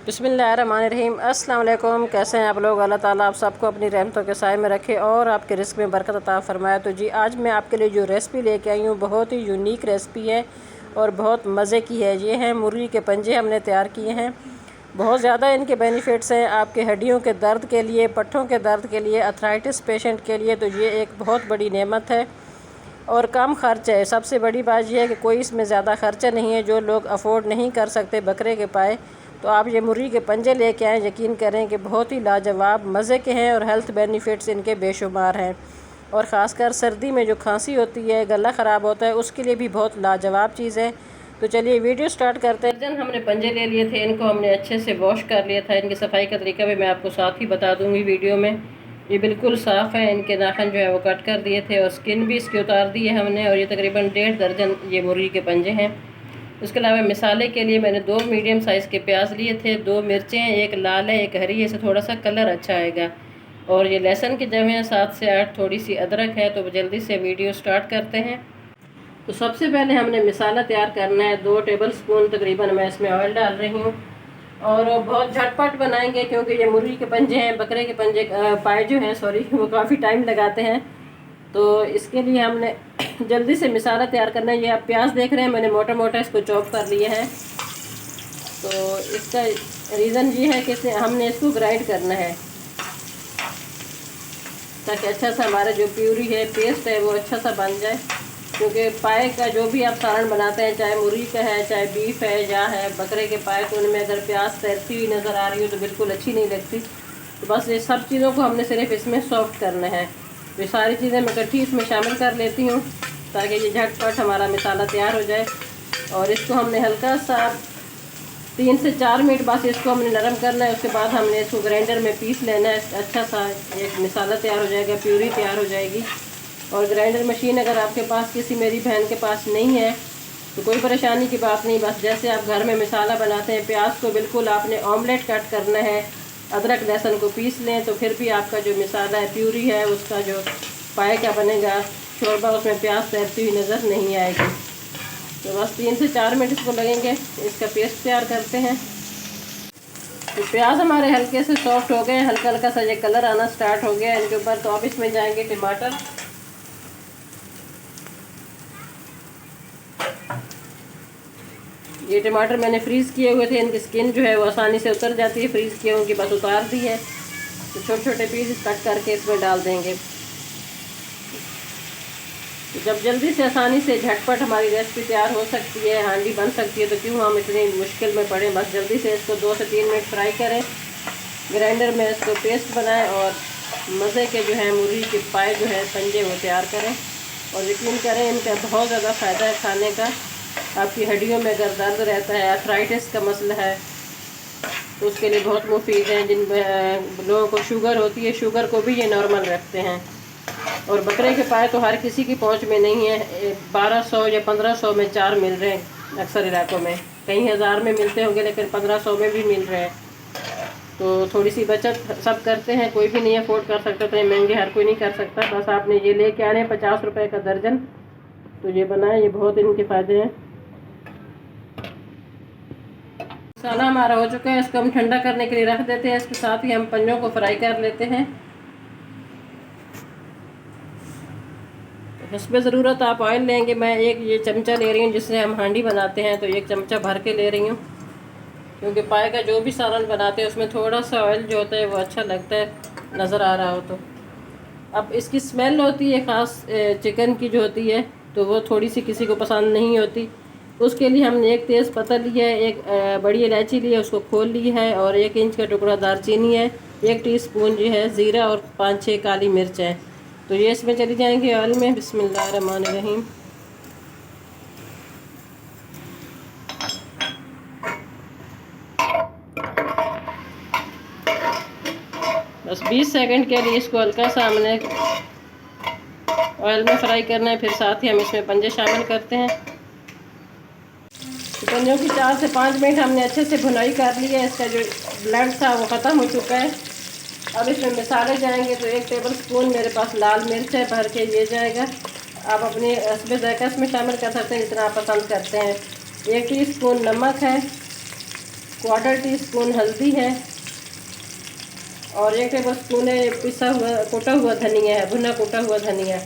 बिस्मिल्लाहिर्रहमानिर्रहीम। अस्सलाम वालेकुम। कैसे हैं आप लोग? अल्लाह ताला आप सबको अपनी रहमतों के साए में रखे और आपके रिस्क में बरकत अता फ़रमाए। तो जी आज मैं आपके लिए जो रेसिपी लेके आई हूँ बहुत ही यूनिक रेसिपी है और बहुत मज़े की है। ये हैं मुर्गी के पंजे हमने तैयार किए हैं। बहुत ज़्यादा इनके बेनिफिट्स हैं आपके हड्डियों के दर्द के लिए, पट्ठों के दर्द के लिए, अर्थराइटिस पेशेंट के लिए। तो ये एक बहुत बड़ी नेमत है और कम खर्च है। सबसे बड़ी बात यह है कि कोई इसमें ज़्यादा खर्चा नहीं है। जो लोग अफोर्ड नहीं कर सकते बकरे के पाए तो आप ये मुर्गी के पंजे लेके आएँ। यकीन करें कि बहुत ही लाजवाब मज़े के हैं और हेल्थ बेनिफिट्स इनके बेशुमार हैं। और ख़ासकर सर्दी में जो खांसी होती है, गला ख़राब होता है, उसके लिए भी बहुत लाजवाब चीज़ है। तो चलिए वीडियो स्टार्ट करते हैं। जन हमने पंजे ले लिए थे, इनको हमने अच्छे से वॉश कर लिया था। इनकी सफाई का तरीका भी मैं आपको साथ ही बता दूँगी वीडियो में। ये बिल्कुल साफ़ है। इनके नाखून जो है वो कट कर दिए थे और स्किन भी इसकी उतार दी है हमने। और ये तकरीबन 1.5 दर्जन ये मुर्गी के पंजे हैं। उसके अलावा मिसाले के लिए मैंने 2 मीडियम साइज़ के प्याज लिए थे, 2 मिर्चें, एक लाल है एक हरी है, इससे थोड़ा सा कलर अच्छा आएगा। और ये लहसुन की जगह 7 से 8 थोड़ी सी अदरक है। तो जल्दी से वीडियो स्टार्ट करते हैं। तो सबसे पहले हमने मिसाला तैयार करना है। 2 टेबल स्पून तकरीबन मैं इसमें ऑयल डाल रही हूँ और बहुत झटपट बनाएंगे क्योंकि ये मुर्गी के पंजे हैं। बकरे के पंजे पाए जो हैं वो काफ़ी टाइम लगाते हैं। तो इसके लिए हमने जल्दी से मिसाला तैयार करना है। ये आप प्याज देख रहे हैं, मैंने मोटा मोटा इसको चॉप कर लिया है। तो इसका रीज़न ये है कि हमने इसको ग्राइंड करना है ताकि अच्छा सा हमारा जो प्यूरी है, पेस्ट है, वो अच्छा सा बन जाए। क्योंकि पाए का जो भी आप सालन बनाते हैं, चाहे मुर्गी का है, चाहे बीफ है या है बकरे के पाए, तो उनमें अगर प्याज तैरती हुई नज़र आ रही हो तो बिल्कुल अच्छी नहीं लगती। तो बस ये सब चीज़ों को हमने सिर्फ इसमें सॉफ्ट करना है। तो ये सारी चीज़ें मैं इकट्ठी इसमें शामिल कर लेती हूँ ताकि ये झटपट हमारा मिसाला तैयार हो जाए। और इसको हमने हल्का सा 3 से 4 मिनट बस इसको हमने नरम करना है। उसके बाद हमने इसको ग्राइंडर में पीस लेना है। अच्छा सा एक मिसाला तैयार हो जाएगा, प्यूरी तैयार हो जाएगी। और ग्राइंडर मशीन अगर आपके पास किसी मेरी बहन के पास नहीं है तो कोई परेशानी की बात नहीं। बस जैसे आप घर में मिसाला बनाते हैं, प्याज को बिल्कुल आपने ऑमलेट कट करना है, अदरक लहसुन को पीस लें तो फिर भी आपका जो मिसाला है, प्यूरी है, उसका जो पाए का बनेगा शोरबा, उसमें प्याज तैरती हुई नज़र नहीं आएगी। तो बस 3 से 4 मिनट इसको लगेंगे। इसका पेस्ट तैयार करते हैं। तो प्याज हमारे हल्के से सॉफ्ट हो गए, हल्का हल्का सा ये कलर आना स्टार्ट हो गया इनके ऊपर। तो अब इसमें जाएंगे टमाटर। ये टमाटर मैंने फ्रीज़ किए हुए थे, इनकी स्किन जो है वो आसानी से उतर जाती है, फ्रीज़ किए उनकी बस उतार दी है। तो छोटे छोटे पीस कट करके इसमें डाल देंगे। तो जब जल्दी से आसानी से झटपट हमारी रेसिपी तैयार हो सकती है, हांडी बन सकती है, तो क्यों हम इतनी मुश्किल में पड़े। बस जल्दी से इसको 2 से 3 मिनट फ्राई करें, ग्राइंडर में इसको पेस्ट बनाएं और मज़े के जो है मुर्गी के पाए जो है पंजे वो तैयार करें। और यकीन करें इनका बहुत ज़्यादा फ़ायदा है खाने का। आपकी हड्डियों में अगर दर्द रहता है, अर्थराइटिस का मसला है, तो उसके लिए बहुत मुफीद है। जिन लोगों को शुगर होती है, शुगर को भी ये नॉर्मल रखते हैं। और बकरे के पाए तो हर किसी की पहुंच में नहीं है। 1200 या 1500 में 4 मिल रहे हैं अक्सर इलाकों में, कई हज़ार में मिलते होंगे लेकिन 1500 में भी मिल रहे हैं। तो थोड़ी सी बचत सब करते हैं, कोई भी नहीं अफोर्ड कर सकता, तो ये महंगे हर कोई नहीं कर सकता। बस आपने ये लेके आने 50 रुपये का दर्जन। तो ये बनाए, ये बहुत इनके फ़ायदे हैं। मसाला हमारा हो चुका है, इसको हम ठंडा करने के लिए रख देते हैं। इसके साथ ही हम पंजों को फ्राई कर लेते हैं। हस्बे ज़रूरत आप ऑयल लेंगे। मैं एक ये चमचा ले रही हूँ जिससे हम हांडी बनाते हैं, तो एक चमचा भर के ले रही हूँ क्योंकि पाए का जो भी सालन बनाते हैं उसमें थोड़ा सा ऑयल जो होता है वो अच्छा लगता है, नज़र आ रहा हो तो। अब इसकी स्मेल होती है ख़ास चिकन की जो होती है, तो वो थोड़ी सी किसी को पसंद नहीं होती। उसके लिए हमने एक तेज़ पत्ता लिया है, एक बड़ी इलायची ली है, उसको खोल ली है, और 1 इंच का टुकड़ा दालचीनी है, 1 टीस्पून जो है ज़ीरा और 5-6 काली मिर्च है। तो ये इसमें चली जाएंगे ऑयल में। बिस्मिल्लाहिर्रहमानिर्रहीम। बस 20 सेकंड के लिए इसको हल्का सा हमने ऑयल में फ्राई करना है। फिर साथ ही हम इसमें पंजे शामिल करते हैं। तो पंजों की 4 से 5 मिनट हमने अच्छे से भुनाई कर ली है। इसका जो ब्लड था वो ख़त्म हो चुका है। अब इसमें मसाले जाएंगे। तो 1 टेबल स्पून मेरे पास लाल मिर्च है, भर के ये जाएगा। आप अपने हस्बे ज़ायक़ा में शामिल कर सकते हैं जितना आप पसंद करते हैं। 1 टीस्पून नमक है, 1/4 टीस्पून हल्दी है और 1 टेबल स्पून पिसा हुआ कोटा हुआ धनिया है, भुना कोटा हुआ धनिया।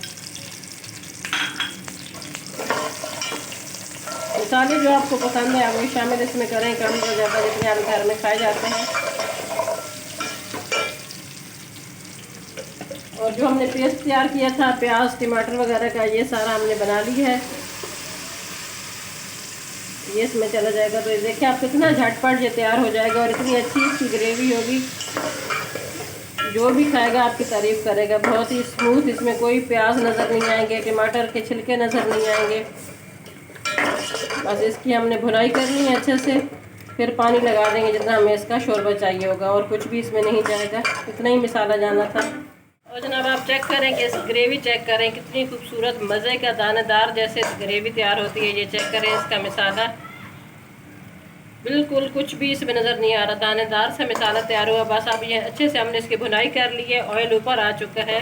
मसाले जो आपको पसंद है आप वो शामिल इसमें करें, कम या ज़्यादा जितने आप घर में खाए जाते हैं। और जो हमने पेस्ट तैयार किया था प्याज टमाटर वगैरह का, ये सारा हमने बना लिया है, ये इसमें चला जाएगा। तो ये देखिए आप कितना झटपट ये तैयार हो जाएगा और इतनी अच्छी इसकी ग्रेवी होगी, जो भी खाएगा आपकी तारीफ़ करेगा। बहुत ही स्मूथ, इसमें कोई प्याज नज़र नहीं आएंगे, टमाटर के छिलके नज़र नहीं आएंगे। बस इसकी हमने भुनाई करनी है अच्छे से, फिर पानी लगा देंगे जितना हमें इसका शोरबा चाहिए होगा, और कुछ भी इसमें नहीं जाएगा, इतना ही मसाला जाना था। और जनाब आप चेक करें कि इस ग्रेवी चेक करें कितनी खूबसूरत मज़े का दानेदार जैसे ग्रेवी तैयार होती है। ये चेक करें इसका मसाला, बिल्कुल कुछ भी इसमें नज़र नहीं आ रहा, दानेदार सा मसाला तैयार हुआ। बस अब ये अच्छे से हमने इसकी भुनाई कर ली है, ऑयल ऊपर आ चुका है।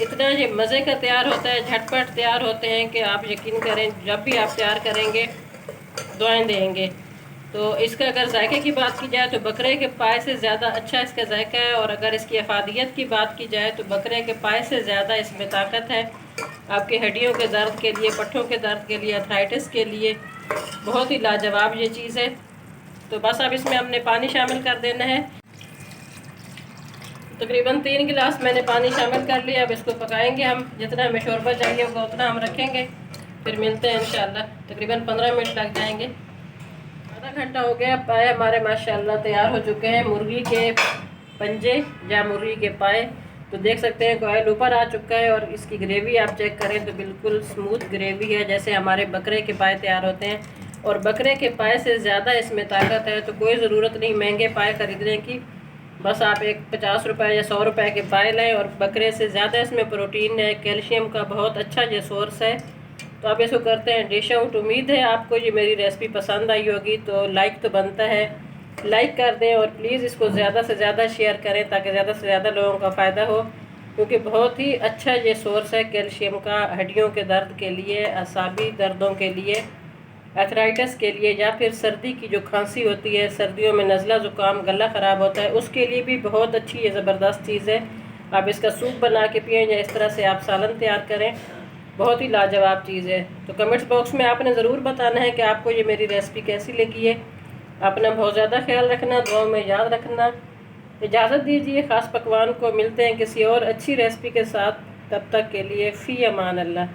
इतना ये मज़े का तैयार होता है, झटपट तैयार होते हैं कि आप यकीन करें जब भी आप तैयार करेंगे दुआएं देंगे। तो इसका अगर जायके की बात की जाए तो बकरे के पाए से ज़्यादा अच्छा इसका जायका है, और अगर इसकी अफादियत की बात की जाए तो बकरे के पाए से ज़्यादा इसमें ताकत है। आपकी हड्डियों के दर्द के लिए, पट्ठों के दर्द के लिए, अर्थराइटिस के लिए बहुत ही लाजवाब ये चीज़ है। तो बस अब इसमें हमने पानी शामिल कर देना है। तकरीबन 3 गिलास मैंने पानी शामिल कर लिया। अब इसको पकाएंगे हम, जितना हमें शोरबा चाहिए होगा उतना हम रखेंगे, फिर मिलते हैं इंशाल्लाह। तकरीबन 15 मिनट लग जाएंगे। आधा घंटा हो गया, पाए हमारे माशाल्लाह तैयार हो चुके हैं, मुर्गी के पंजे या मुर्गी के पाए। तो देख सकते हैं ऑयल ऊपर आ चुका है, और इसकी ग्रेवी आप चेक करें तो बिल्कुल स्मूथ ग्रेवी है, जैसे हमारे बकरे के पाए तैयार होते हैं। और बकरे के पाए से ज़्यादा इसमें ताकत है, तो कोई ज़रूरत नहीं महंगे पाए ख़रीदने की। बस आप एक 50 रुपये या 100 रुपये के पाए लें, और बकरे से ज़्यादा इसमें प्रोटीन है, कैल्शियम का बहुत अच्छा ये सोर्स है। तो अब इसको करते हैं डिश आउट। उम्मीद है आपको ये मेरी रेसिपी पसंद आई होगी, तो लाइक तो बनता है, लाइक कर दें, और प्लीज़ इसको ज़्यादा से ज़्यादा शेयर करें ताकि ज़्यादा से ज़्यादा लोगों का फ़ायदा हो, क्योंकि बहुत ही अच्छा ये सोर्स है कैल्शियम का, हड्डियों के दर्द के लिए, असाबी दर्दों के लिए, अर्थराइटिस के लिए, या फिर सर्दी की जो खांसी होती है, सर्दियों में नज़ला ज़ुकाम गला ख़राब होता है, उसके लिए भी बहुत अच्छी ये ज़बरदस्त चीज़ है। आप इसका सूप बना के पिएँ या इस तरह से आप सालन तैयार करें, बहुत ही लाजवाब चीज़ है। तो कमेंट्स बॉक्स में आपने ज़रूर बताना है कि आपको ये मेरी रेसिपी कैसी लगी है। अपना बहुत ज़्यादा ख्याल रखना, दुआओं में याद रखना। इजाज़त दीजिए, ख़ास पकवान को मिलते हैं किसी और अच्छी रेसिपी के साथ, तब तक के लिए फ़ी अमान अल्लाह।